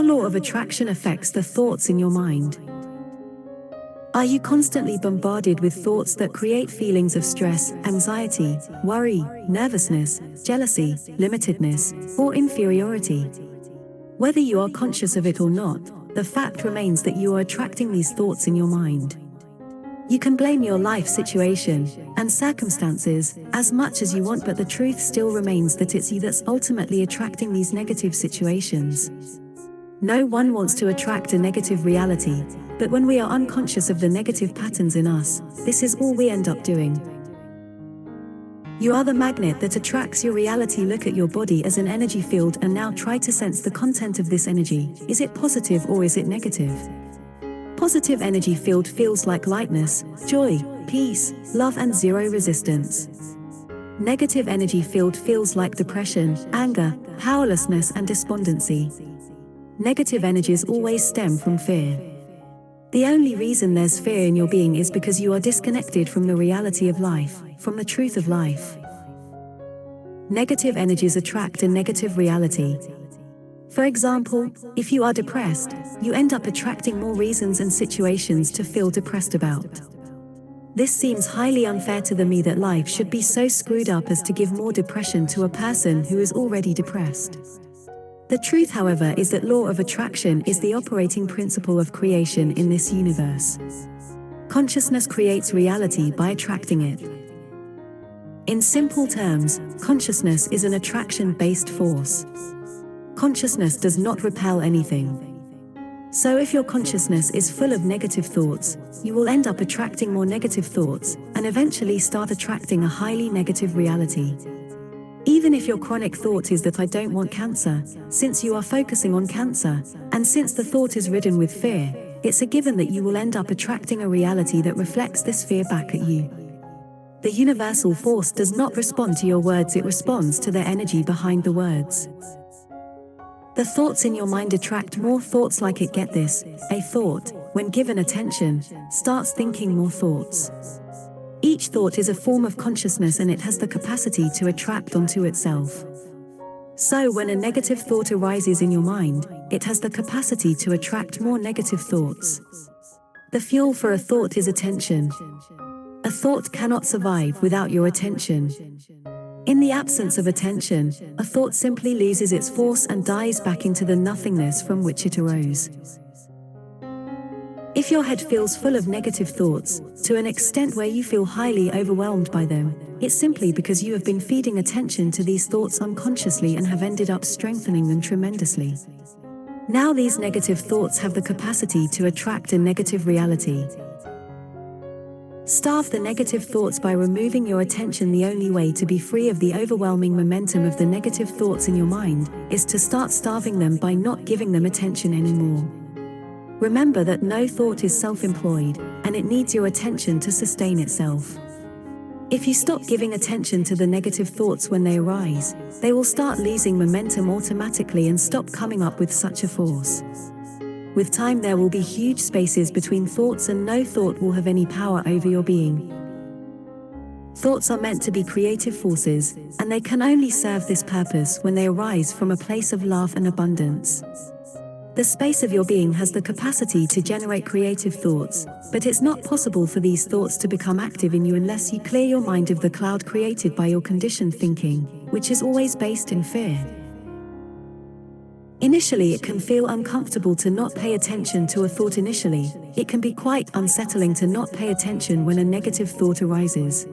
How law of attraction affects the thoughts in your mind. Are you constantly bombarded with thoughts that create feelings of stress, anxiety, worry, nervousness, jealousy, limitedness, or inferiority? Whether you are conscious of it or not, the fact remains that you are attracting these thoughts in your mind. You can blame your life situation and circumstances as much as you want, but the truth still remains that it's you that's ultimately attracting these negative situations. No one wants to attract a negative reality, but when we are unconscious of the negative patterns in us, this is all we end up doing. You are the magnet that attracts your reality. Look at your body as an energy field and now try to sense the content of this energy. Is it positive or is it negative? Positive energy field feels like lightness, joy, peace, love and zero resistance. Negative energy field feels like depression, anger, powerlessness and despondency. Negative energies always stem from fear. The only reason there's fear in your being is because you are disconnected from the reality of life, from the truth of life. Negative energies attract a negative reality. For example, if you are depressed, you end up attracting more reasons and situations to feel depressed about. This seems highly unfair to the me that life should be so screwed up as to give more depression to a person who is already depressed. The truth, however, is that law of attraction is the operating principle of creation in this universe. Consciousness creates reality by attracting it. In simple terms, consciousness is an attraction-based force. Consciousness does not repel anything. So if your consciousness is full of negative thoughts, you will end up attracting more negative thoughts, and eventually start attracting a highly negative reality. Even if your chronic thought is that I don't want cancer, since you are focusing on cancer, and since the thought is ridden with fear, it's a given that you will end up attracting a reality that reflects this fear back at you. The universal force does not respond to your words, it responds to the energy behind the words. The thoughts in your mind attract more thoughts like it. Get this, a thought, when given attention, starts thinking more thoughts. Each thought is a form of consciousness and it has the capacity to attract onto itself. So when a negative thought arises in your mind, it has the capacity to attract more negative thoughts. The fuel for a thought is attention. A thought cannot survive without your attention. In the absence of attention, a thought simply loses its force and dies back into the nothingness from which it arose. If your head feels full of negative thoughts, to an extent where you feel highly overwhelmed by them, it's simply because you have been feeding attention to these thoughts unconsciously and have ended up strengthening them tremendously. Now these negative thoughts have the capacity to attract a negative reality. Starve the negative thoughts by removing your attention. The only way to be free of the overwhelming momentum of the negative thoughts in your mind is to start starving them by not giving them attention anymore. Remember that no thought is self-employed, and it needs your attention to sustain itself. If you stop giving attention to the negative thoughts when they arise, they will start losing momentum automatically and stop coming up with such a force. With time there will be huge spaces between thoughts and no thought will have any power over your being. Thoughts are meant to be creative forces, and they can only serve this purpose when they arise from a place of love and abundance. The space of your being has the capacity to generate creative thoughts, but it's not possible for these thoughts to become active in you unless you clear your mind of the cloud created by your conditioned thinking, which is always based in fear. Initially it can feel uncomfortable to not pay attention to a thought. Initially, it can be quite unsettling to not pay attention when a negative thought arises.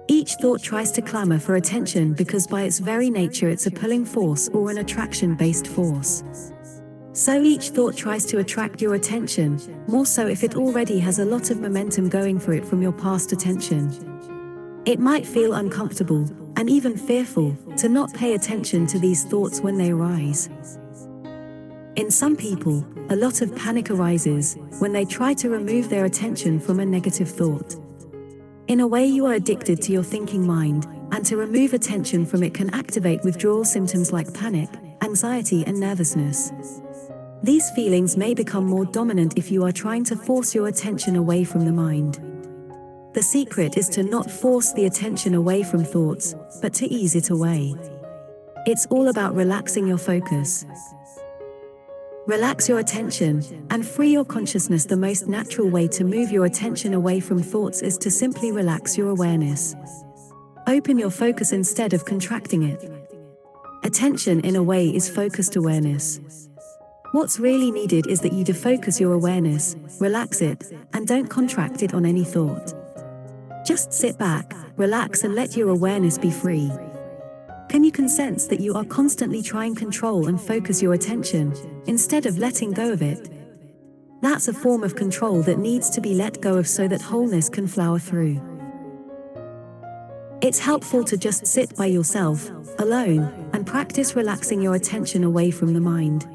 Each thought tries to clamor for attention because by its very nature it's a pulling force or an attraction-based force. So each thought tries to attract your attention, more so if it already has a lot of momentum going for it from your past attention. It might feel uncomfortable, and even fearful, to not pay attention to these thoughts when they arise. In some people, a lot of panic arises when they try to remove their attention from a negative thought. In a way, you are addicted to your thinking mind, and to remove attention from it can activate withdrawal symptoms like panic, anxiety and nervousness. These feelings may become more dominant if you are trying to force your attention away from the mind. The secret is to not force the attention away from thoughts, but to ease it away. It's all about relaxing your focus. Relax your attention and free your consciousness. The most natural way to move your attention away from thoughts is to simply relax your awareness. Open your focus instead of contracting it. Attention, in a way, is focused awareness. What's really needed is that you defocus your awareness, relax it, and don't contract it on any thought. Just sit back, relax, and let your awareness be free. Can you sense that you are constantly trying to control and focus your attention, instead of letting go of it? That's a form of control that needs to be let go of so that wholeness can flower through. It's helpful to just sit by yourself, alone, and practice relaxing your attention away from the mind.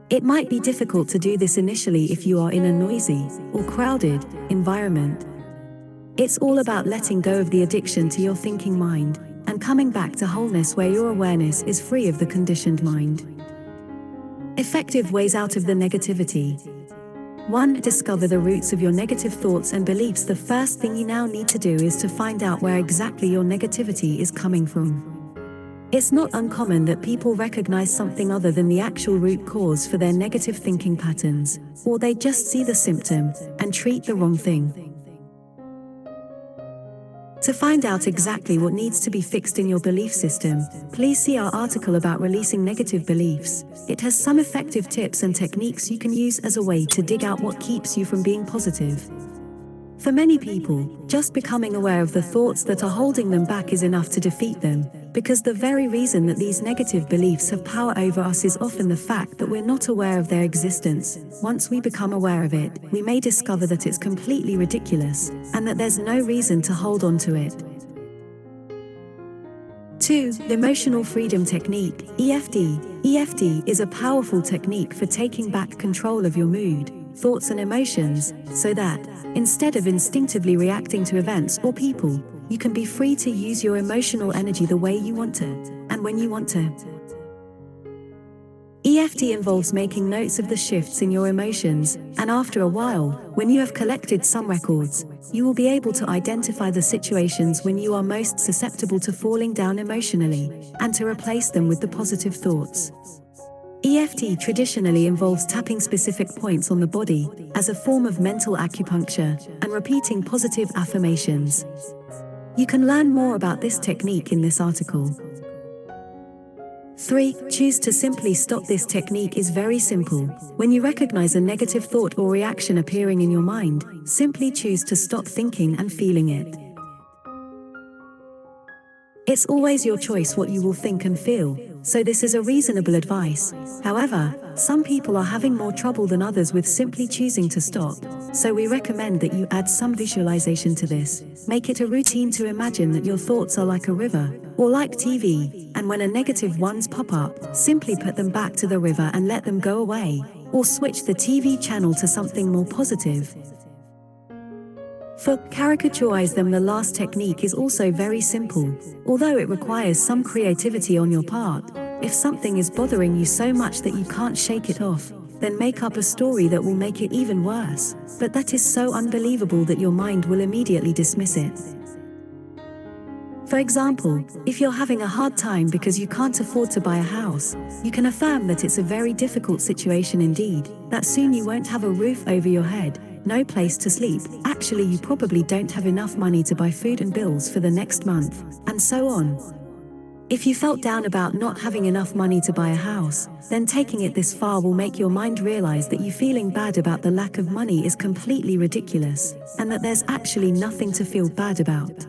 It might be difficult to do this initially if you are in a noisy or crowded environment. It's all about letting go of the addiction to your thinking mind and coming back to wholeness where your awareness is free of the conditioned mind. Effective ways out of the negativity. 1. Discover the roots of your negative thoughts and beliefs. The first thing you now need to do is to find out where exactly your negativity is coming from. It's not uncommon that people recognize something other than the actual root cause for their negative thinking patterns, or they just see the symptom and treat the wrong thing. To find out exactly what needs to be fixed in your belief system, please see our article about releasing negative beliefs. It has some effective tips and techniques you can use as a way to dig out what keeps you from being positive. For many people, just becoming aware of the thoughts that are holding them back is enough to defeat them, because the very reason that these negative beliefs have power over us is often the fact that we're not aware of their existence. Once we become aware of it, we may discover that it's completely ridiculous, and that there's no reason to hold on to it. 2. The Emotional Freedom Technique, EFT. EFT is a powerful technique for taking back control of your mood, thoughts and emotions, so that, instead of instinctively reacting to events or people, you can be free to use your emotional energy the way you want to, and when you want to. EFT involves making notes of the shifts in your emotions, and after a while, when you have collected some records, you will be able to identify the situations when you are most susceptible to falling down emotionally, and to replace them with the positive thoughts. EFT traditionally involves tapping specific points on the body, as a form of mental acupuncture, and repeating positive affirmations. You can learn more about this technique in this article. 3. Choose to simply stop. This technique is very simple. When you recognize a negative thought or reaction appearing in your mind, simply choose to stop thinking and feeling it. It's always your choice what you will think and feel, so this is a reasonable advice. However, some people are having more trouble than others with simply choosing to stop, so we recommend that you add some visualization to this. Make it a routine to imagine that your thoughts are like a river, or like TV, and when a negative ones pop up, simply put them back to the river and let them go away, or switch the TV channel to something more positive. For caricaturize them. The last technique is also very simple, although it requires some creativity on your part. If something is bothering you so much that you can't shake it off, then make up a story that will make it even worse, but that is so unbelievable that your mind will immediately dismiss it. For example, if you're having a hard time because you can't afford to buy a house, you can affirm that it's a very difficult situation indeed, that soon you won't have a roof over your head, no place to sleep, actually you probably don't have enough money to buy food and bills for the next month, and so on. If you felt down about not having enough money to buy a house, then taking it this far will make your mind realize that you feeling bad about the lack of money is completely ridiculous, and that there's actually nothing to feel bad about.